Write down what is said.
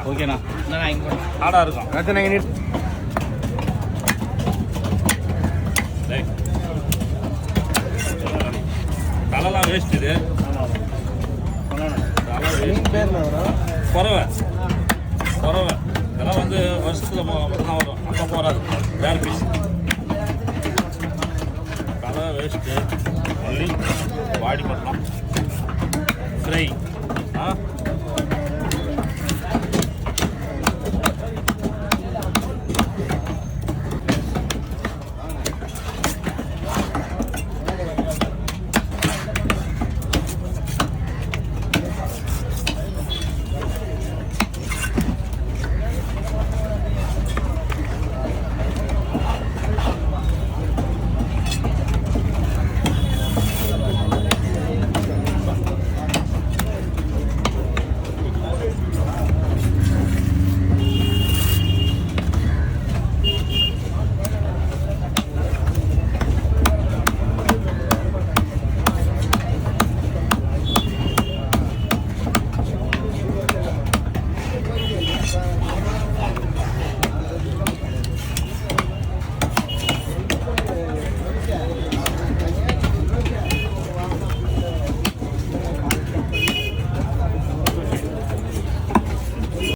ஓகேண்ணா. ஆடாக இருக்கும். அடுத்து நாங்கள் தலைலாம் வேஸ்ட் இது. குறவை இதெல்லாம் வந்து வருஷத்தில் மட்டும்தான் வரும். அப்போ போகாது. வேறு பீஸ் தலை வேஸ்ட்டு ஒன்லி பாடி மட்டும் ஃப்ரை.